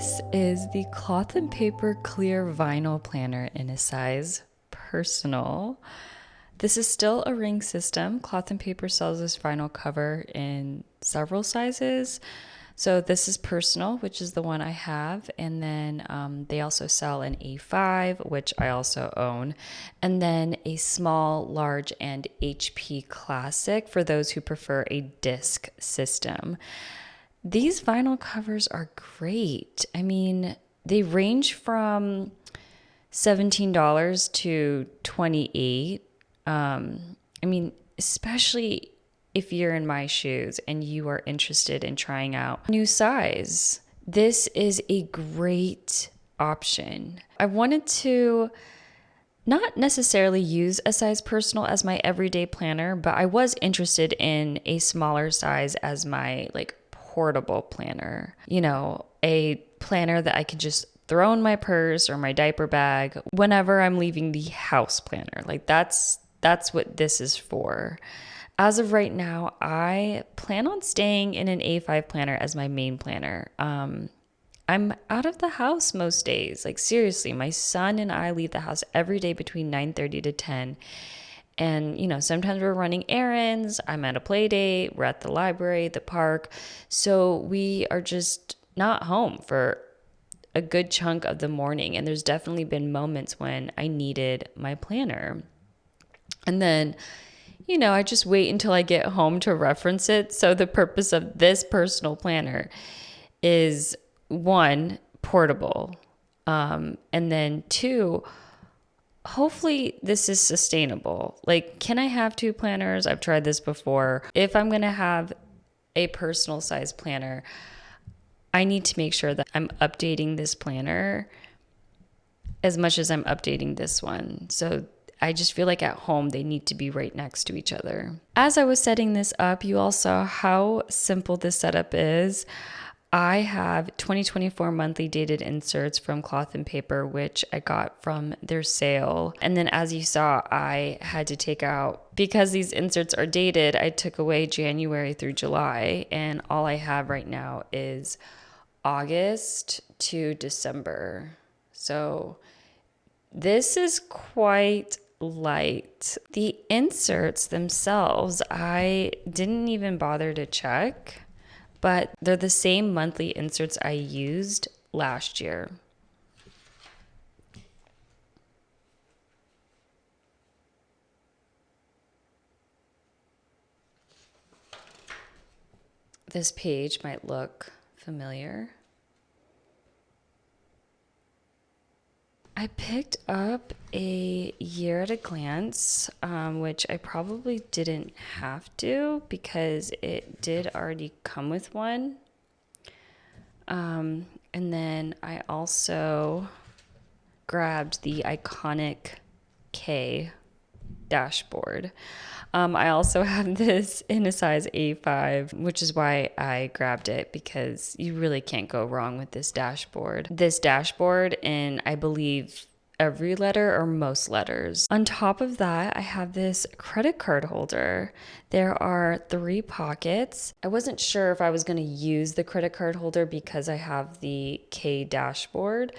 This is the Cloth and Paper Clear Vinyl Planner in a size personal. This is still a ring system. Cloth and Paper sells this vinyl cover in several sizes. So this is personal, which is the one I have. And then they also sell an A5, which I also own. And then a small, large, and HP Classic for those who prefer a disc system. These vinyl covers are great. I mean, they range from $17 to $28. I mean, especially if you're in my shoes and you are interested in trying out a new size, this is a great option. I wanted to not necessarily use a size personal as my everyday planner, but I was interested in a smaller size as my portable planner. You know, a planner that I could just throw in my purse or my diaper bag whenever I'm leaving the house planner. That's what this is for. As of right now, I plan on staying in an A5 planner as my main planner. I'm out of the house most days. Seriously, my son and I leave the house every day between 9:30 to 10. And, sometimes we're running errands. I'm at a play date. We're at the library, the park. So we are just not home for a good chunk of the morning. And there's definitely been moments when I needed my planner. And then, I just wait until I get home to reference it. So the purpose of this personal planner is, one, portable. And then two, hopefully this is sustainable. Can I have two planners? I've tried this before. If I'm going to have a personal size planner, I need to make sure that I'm updating this planner as much as I'm updating this one. So I just feel like at home, they need to be right next to each other. As I was setting this up, you all saw how simple this setup is. I have 2024 monthly dated inserts from Cloth and Paper, which I got from their sale. And then as you saw, I had to take out, because these inserts are dated, I took away January through July. And all I have right now is August to December. So this is quite light. The inserts themselves, I didn't even bother to check, but they're the same monthly inserts I used last year. This page might look familiar. I picked up a year at a glance, which I probably didn't have to because it did already come with one. And then I also grabbed the iconic K dashboard. I also have this in a size A5, which is why I grabbed it, because you really can't go wrong with this dashboard. This dashboard in, I believe, every letter or most letters. On top of that, I have this credit card holder. There are 3 pockets. I wasn't sure if I was going to use the credit card holder because I have the K dashboard.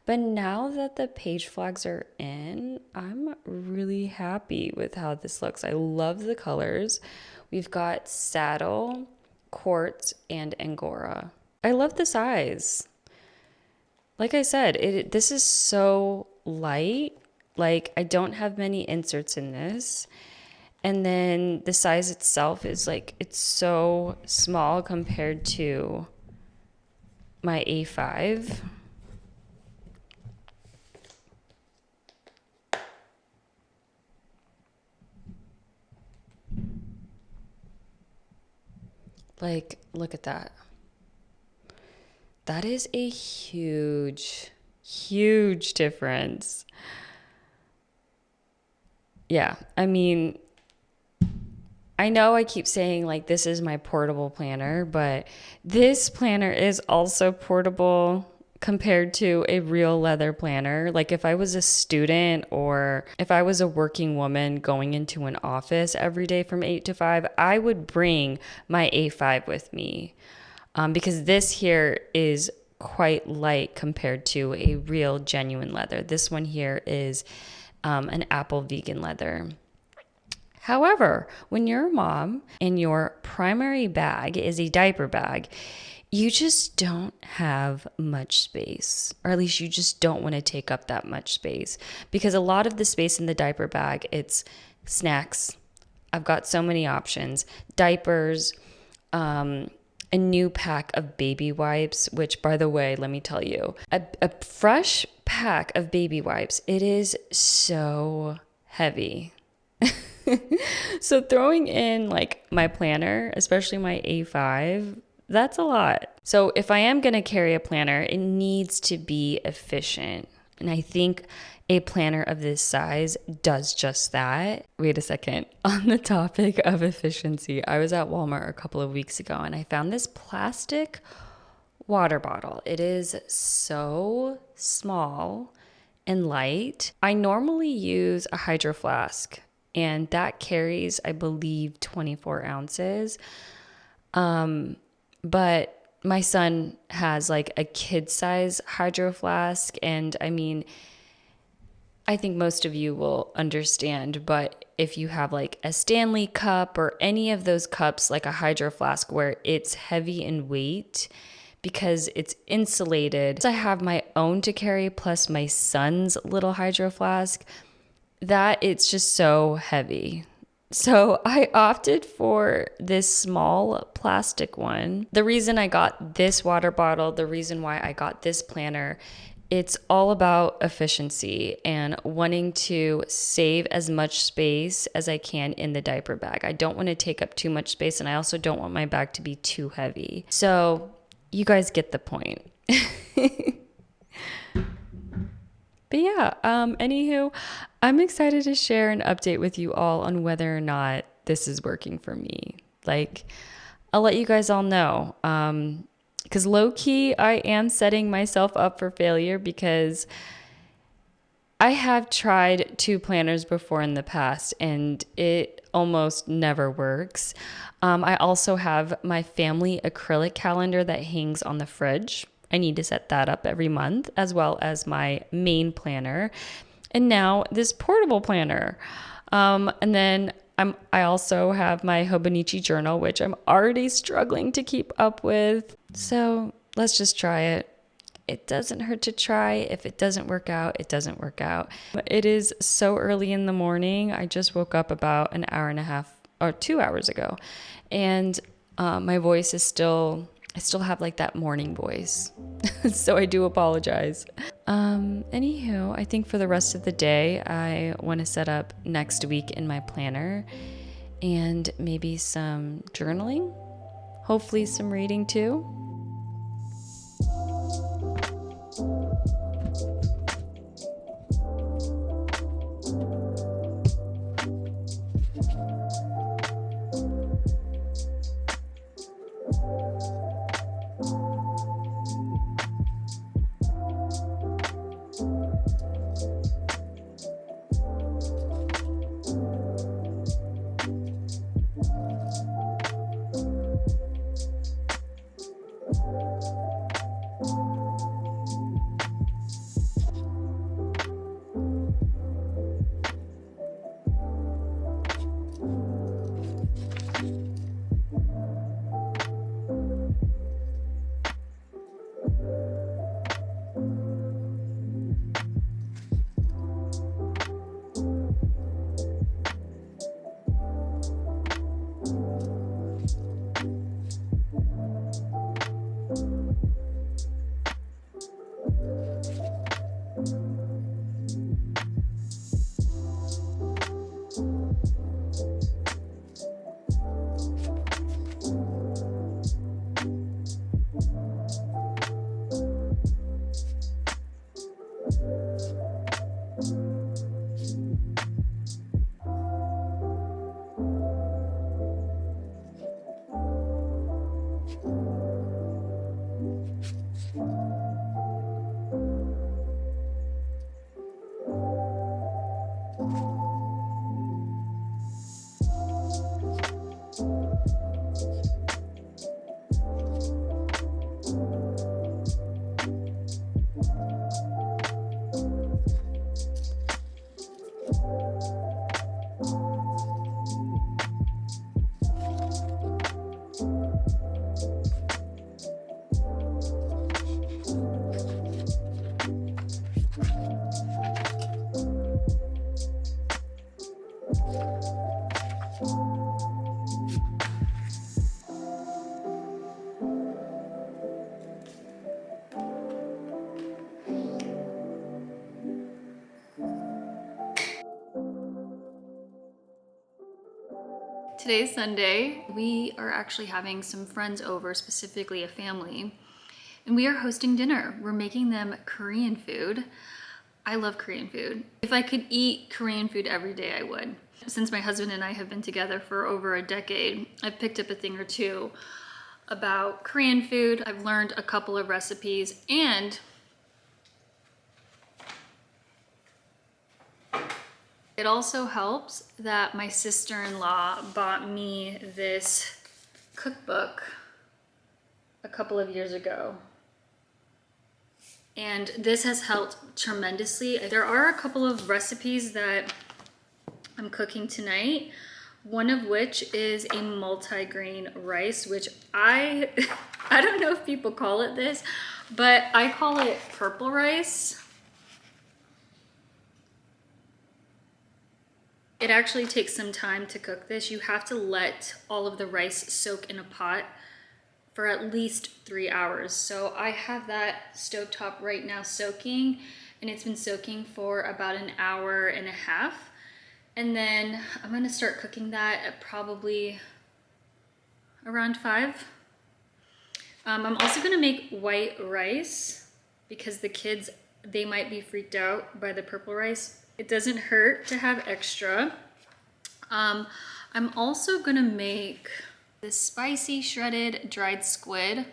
But now that the page flags are in, I'm really happy with how this looks. I love the colors. We've got saddle, quartz, and angora. I love the size. Like I said, this is so light. I don't have many inserts in this. And then the size itself is it's so small compared to my A5. Look at that. That is a huge, huge difference. Yeah, I mean, I know I keep saying this is my portable planner, but this planner is also portable compared to a real leather planner. If I was a student or if I was a working woman going into an office every day from 8 to 5, I would bring my A5 with me because this here is quite light compared to a real genuine leather. This one here is an apple vegan leather. However, when you're a mom and your primary bag is a diaper bag, you just don't have much space, or at least you just don't want to take up that much space, because a lot of the space in the diaper bag, it's snacks. I've got so many options, diapers, a new pack of baby wipes, which, by the way, let me tell you, a fresh pack of baby wipes, it is so heavy. So throwing in like my planner, especially my A5, that's a lot. So if I am going to carry a planner, it needs to be efficient. And I think a planner of this size does just that. Wait a second. On the topic of efficiency, I was at Walmart a couple of weeks ago and I found this plastic water bottle. It is so small and light. I normally use a hydro flask, and that carries, I believe, 24 ounces. But my son has like a kid size hydro flask. And I mean, I think most of you will understand, but if you have like a Stanley cup or any of those cups, like a hydro flask where it's heavy in weight because it's insulated. I have my own to carry plus my son's little hydro flask, that it's just so heavy. So I opted for this small plastic one. The reason I got this water bottle, the reason why I got this planner, it's all about efficiency and wanting to save as much space as I can in the diaper bag. I don't want to take up too much space, and I also don't want my bag to be too heavy. So you guys get the point. But yeah, anywho, I'm excited to share an update with you all on whether or not this is working for me. Like, I'll let you guys all know. Because low-key, I am setting myself up for failure because I have tried 2 planners before in the past and it almost never works. I also have my family acrylic calendar that hangs on the fridge. I need to set that up every month, as well as my main planner. And now this portable planner. And then I also have my Hobonichi journal, which I'm already struggling to keep up with. So let's just try it. It doesn't hurt to try. If it doesn't work out, it doesn't work out. It is so early in the morning. I just woke up about an hour and a half or 2 hours ago. And my voice is I still have like that morning voice. So I do apologize. Anywho, I think for the rest of the day, I want to set up next week in my planner and maybe some journaling, hopefully some reading too. Today's Sunday. We are actually having some friends over, specifically a family, and we are hosting dinner. We're making them Korean food. I love Korean food. If I could eat Korean food every day, I would. Since my husband and I have been together for over a decade, I've picked up a thing or two about Korean food. I've learned a couple of recipes, and it also helps that my sister-in-law bought me this cookbook a couple of years ago. And this has helped tremendously. There are a couple of recipes that I'm cooking tonight, one of which is a multi-grain rice, which I don't know if people call it this, but I call it purple rice. It actually takes some time to cook this. You have to let all of the rice soak in a pot for at least 3 hours. So I have that stovetop right now soaking, and it's been soaking for about an hour and a half. And then I'm gonna start cooking that at probably around 5. I'm also gonna make white rice because the kids, they might be freaked out by the purple rice. It doesn't hurt to have extra. I'm also gonna make this spicy shredded dried squid.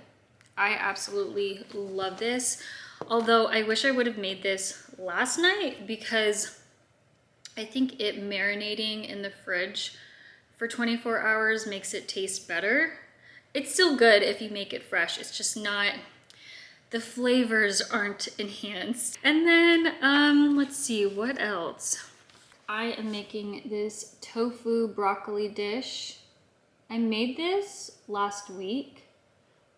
I absolutely love this. Although I wish I would have made this last night because I think it marinating in the fridge for 24 hours makes it taste better. It's still good if you make it fresh. It's just not, the flavors aren't enhanced. And then, let's see, what else? I am making this tofu broccoli dish. I made this last week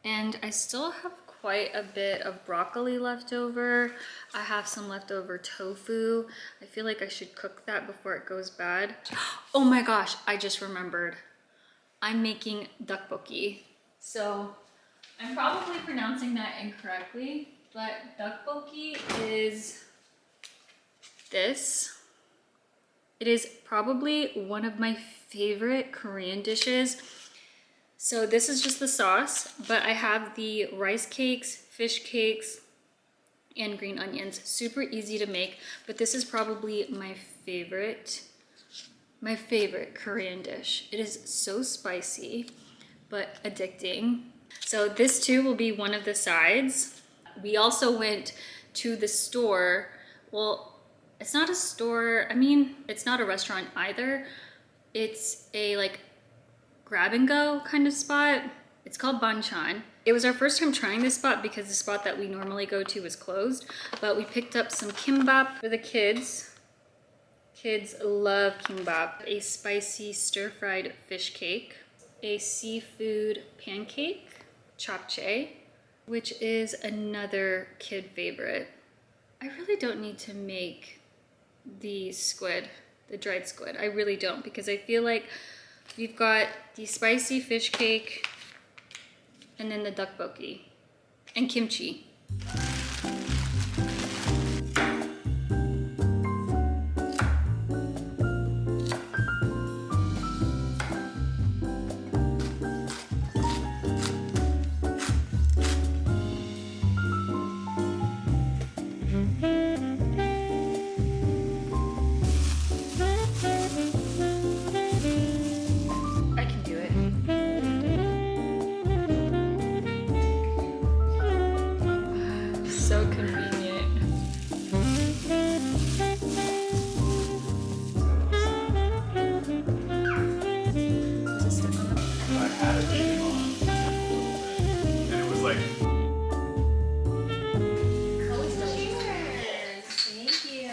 and I still have quite a bit of broccoli left over. I have some leftover tofu. I feel like I should cook that before it goes bad. Oh my gosh, I just remembered. I'm making tteokbokki. So I'm probably pronouncing that incorrectly, but tteokbokki is this. It is probably one of my favorite Korean dishes. So this is just the sauce, but I have the rice cakes, fish cakes, and green onions. Super easy to make, but this is probably my favorite Korean dish. It is so spicy, but addicting. So this too will be one of the sides. We also went to the store. Well, it's not a store. I mean, it's not a restaurant either. It's a like grab and go kind of spot. It's called Banchan. It was our first time trying this spot because the spot that we normally go to is closed, but we picked up some kimbap for the kids. Kids love kimbap. A spicy stir-fried fish cake, a seafood pancake, japchae, which is another kid favorite. I really don't need to make the squid, the dried squid. I really don't, because I feel like we've got the spicy fish cake and then the tteokbokki and kimchi. So convenient. I had a game on, and it was like. Cheers! Thank you.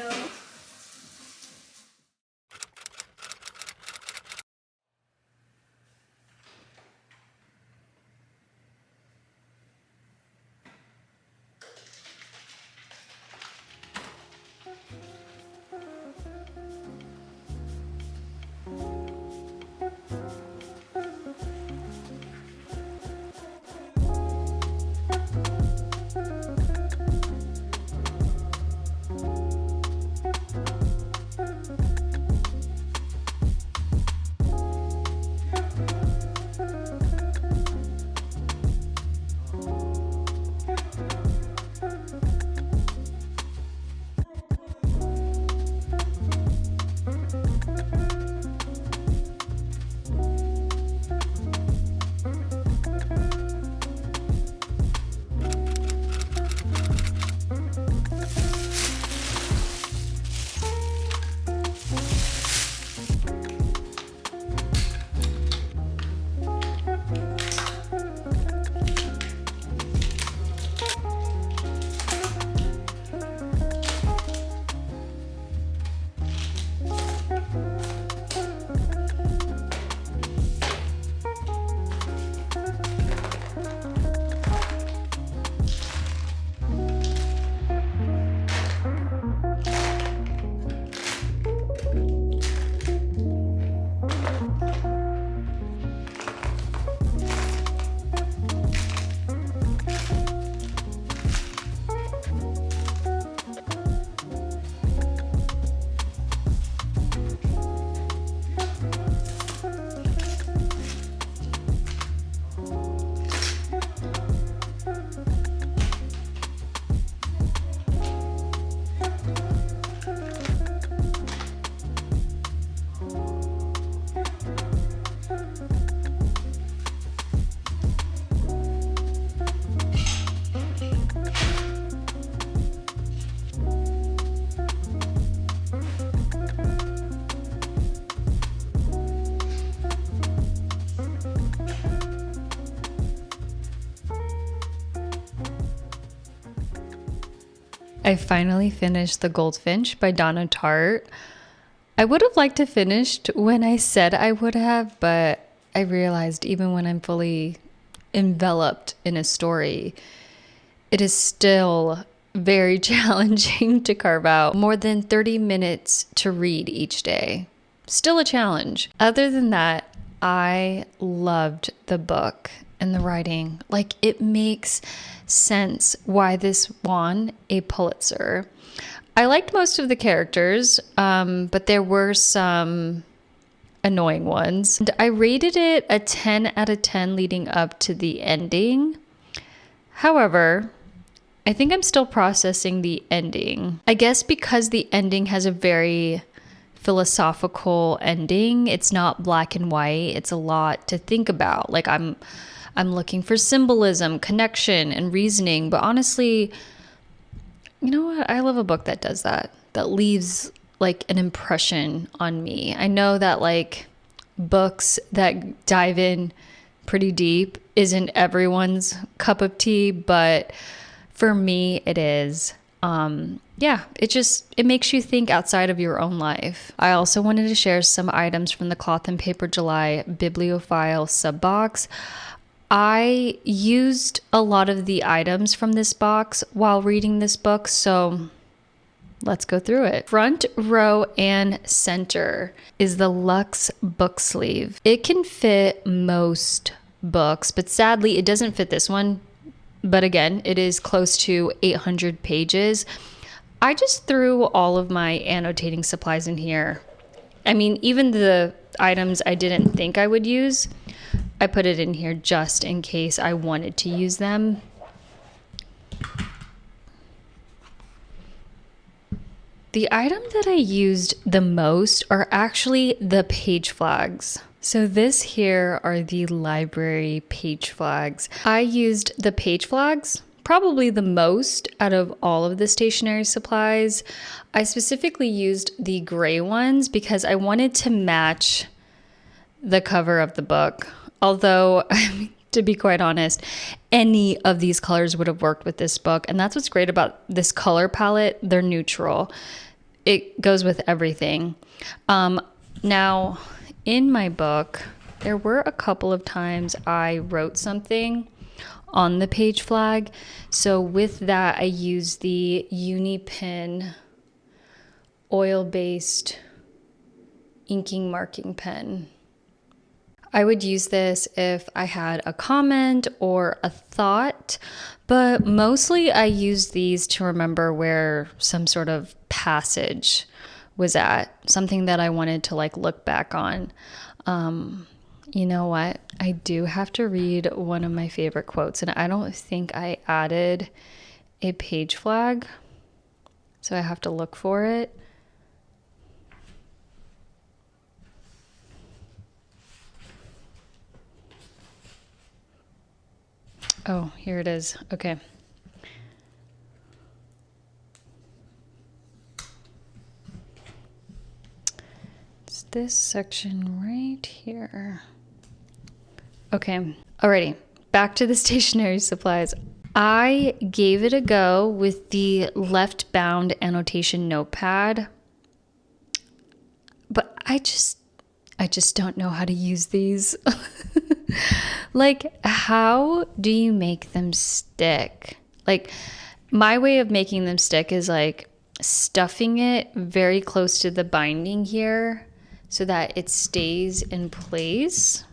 I finally finished The Goldfinch by Donna Tartt. I would have liked to finished when I said I would have, but I realized even when I'm fully enveloped in a story, it is still very challenging to carve out more than 30 minutes to read each day. Still a challenge. Other than that, I loved the book and the writing. Like, it makes sense why this won a Pulitzer. I liked most of the characters, but there were some annoying ones. And I rated it a 10 out of 10 leading up to the ending. However, I think I'm still processing the ending. I guess because the ending has a very philosophical ending. It's not black and white. It's a lot to think about. Like, I'm looking for symbolism, connection, and reasoning. But honestly, you know what? I love a book that does that, that leaves like an impression on me. I know that like books that dive in pretty deep isn't everyone's cup of tea, but for me it is. Yeah, it makes you think outside of your own life. I also wanted to share some items from the Cloth and Paper July Bibliophile sub-box. I used a lot of the items from this box while reading this book, so let's go through it. Front row and center is the Luxe book sleeve. It can fit most books, but sadly it doesn't fit this one. But again, it is close to 800 pages. I just threw all of my annotating supplies in here. I mean, even the items I didn't think I would use, I put it in here just in case I wanted to use them. The item that I used the most are actually the page flags. So this here are the library page flags. I used the page flags probably the most out of all of the stationery supplies. I specifically used the gray ones because I wanted to match the cover of the book. Although, to be quite honest, any of these colors would have worked with this book. And that's what's great about this color palette. They're neutral. It goes with everything. Now, in my book, there were a couple of times I wrote something on the page flag. So with that, I used the Uni-Pen oil-based inking marking pen. I would use this if I had a comment or a thought, but mostly I use these to remember where some sort of passage was at, something that I wanted to like look back on. You know what? I do have to read one of my favorite quotes, and I don't think I added a page flag, so I have to look for it. Oh, here it is. Okay. It's this section right here. Okay. Alrighty. Back to the stationery supplies. I gave it a go with the left bound annotation notepad, but I just don't know how to use these. Like, how do you make them stick? Like, my way of making them stick is like stuffing it very close to the binding here so that it stays in place.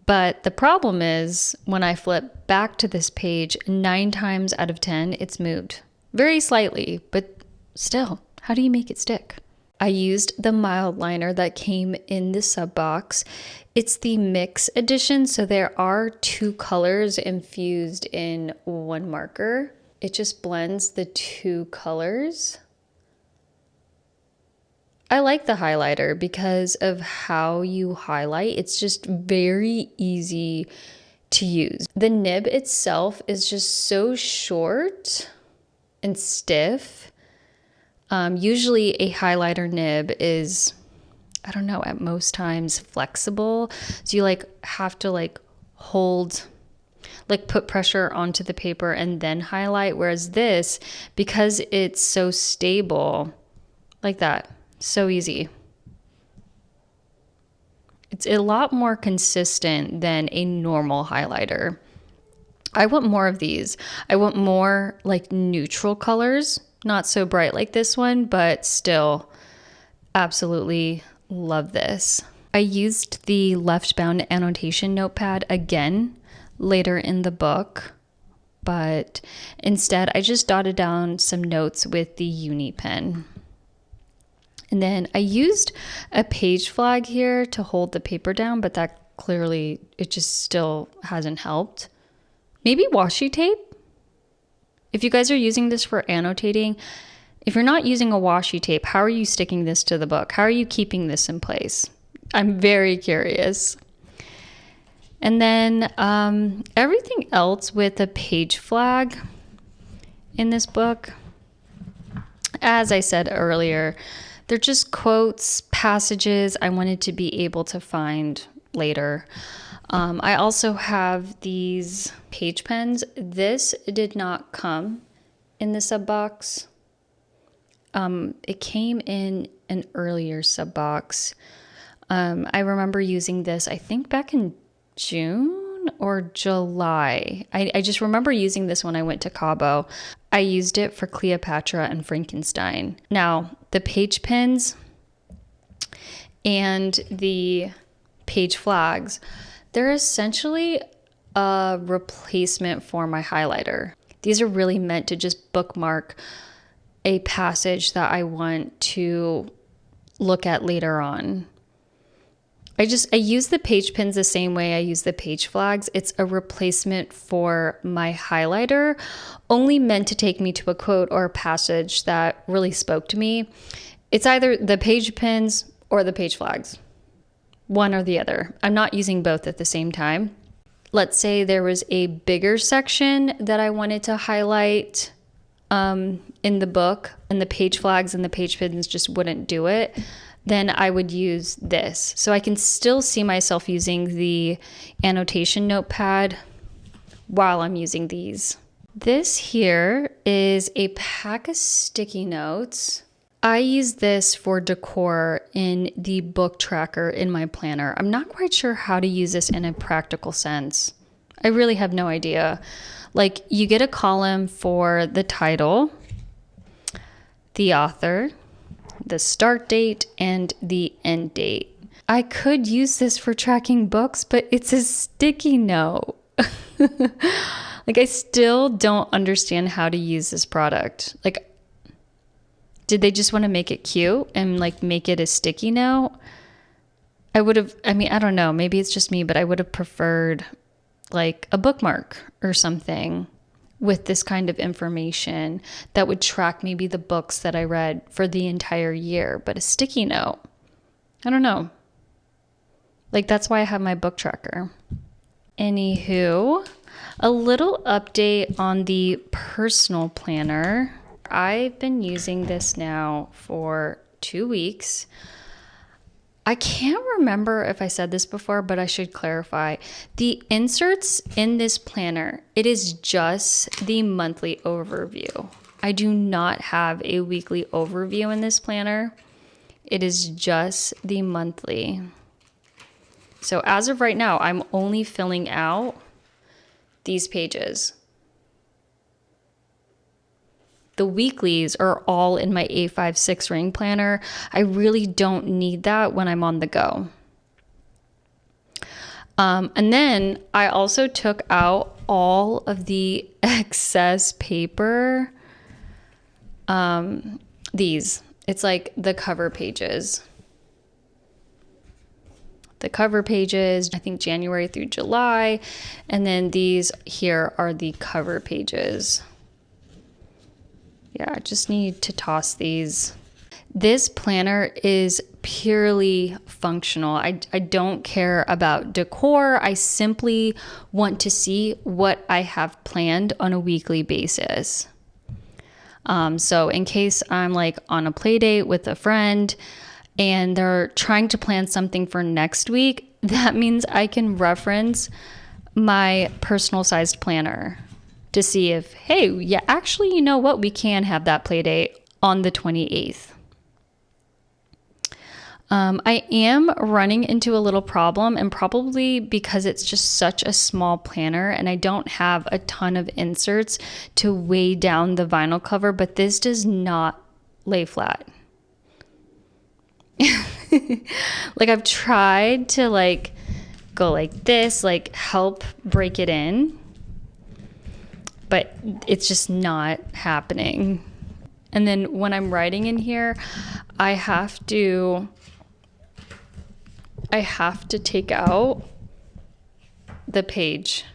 But the problem is when I flip back to this page, 9 times out of 10, it's moved very slightly, but still, how do you make it stick? I used the mild liner that came in the sub box. It's the mix edition, so there are 2 colors infused in one marker. It just blends the 2 colors. I like the highlighter because of how you highlight. It's just very easy to use. The nib itself is just so short and stiff. Usually a highlighter nib is, I don't know, at most times flexible. So you like have to like hold like put pressure onto the paper and then highlight. Whereas this, because it's so stable, like that, so easy. It's a lot more consistent than a normal highlighter. I want more of these. I want more like neutral colors, not so bright like this one, but still absolutely love this. I used the left-bound annotation notepad again later in the book, but instead I just dotted down some notes with the uni pen. And then I used a page flag here to hold the paper down, but that clearly, it just still hasn't helped. Maybe washi tape? If you guys are using this for annotating, if you're not using a washi tape, how are you sticking this to the book? How are you keeping this in place? I'm very curious. And then everything else with a page flag in this book, as I said earlier, they're just quotes, passages I wanted to be able to find later. I also have these page pens. This did not come in the sub box. It came in an earlier sub box. I remember using this, I think back in June or July. I just remember using this when I went to Cabo. I used it for Cleopatra and Frankenstein. Now, the page pens and the page flags, they're essentially a replacement for my highlighter. These are really meant to just bookmark a passage that I want to look at later on. I use the page pins the same way I use the page flags. It's a replacement for my highlighter, only meant to take me to a quote or a passage that really spoke to me. It's either the page pins or the page flags, one or the other. I'm not using both at the same time. Let's say there was a bigger section that I wanted to highlight in the book, and the page flags and the page pins just wouldn't do it. Then I would use this. So I can still see myself using the annotation notepad while I'm using these. This here is a pack of sticky notes. I use this for decor in the book tracker in my planner. I'm not quite sure how to use this in a practical sense. I really have no idea. Like, you get a column for the title, the author, the start date, and the end date. I could use this for tracking books, but it's a sticky note. Like, I still don't understand how to use this product. Like, did they just want to make it cute and like make it a sticky note? I don't know, maybe it's just me, but I would have preferred like a bookmark or something with this kind of information that would track maybe the books that I read for the entire year. But a sticky note, I don't know. Like, that's why I have my book tracker. Anywho, a little update on the personal planner. I've been using this now for 2 weeks. I can't remember if I said this before, but I should clarify. The inserts in this planner, it is just the monthly overview. I do not have a weekly overview in this planner. It is just the monthly. So as of right now, I'm only filling out these pages. The weeklies are all in my A5-6 ring planner. I really don't need that when I'm on the go. And then I also took out all of the excess paper. It's like the cover pages. The cover pages, I think January through July. And then these here are the cover pages. Yeah, I just need to toss these. This planner is purely functional. I don't care about decor. I simply want to see what I have planned on a weekly basis. So in case I'm like on a play date with a friend and they're trying to plan something for next week, that means I can reference my personal sized planner to see if, hey, yeah, actually, you know what? We can have that play date on the 28th. I am running into a little problem, and probably because it's just such a small planner and I don't have a ton of inserts to weigh down the vinyl cover, but this does not lay flat. Like I've tried to like go like this, like help break it in, but it's just not happening. And then when I'm writing in here, I have to take out the page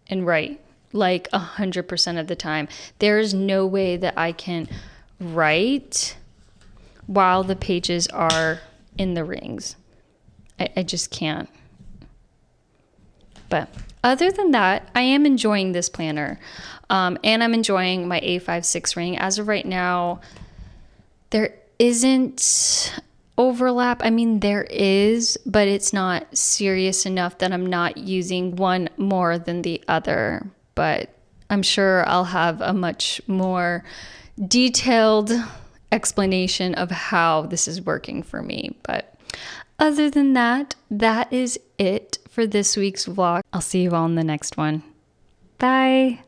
and write like 100% of the time. There is no way that I can write while the pages are in the rings. I just can't. But other than that, I am enjoying this planner. And I'm enjoying my A56 ring. As of right now, there isn't overlap. I mean, there is, but it's not serious enough that I'm not using one more than the other. But I'm sure I'll have a much more detailed explanation of how this is working for me. But other than that, that is it for this week's vlog. I'll see you all in the next one. Bye.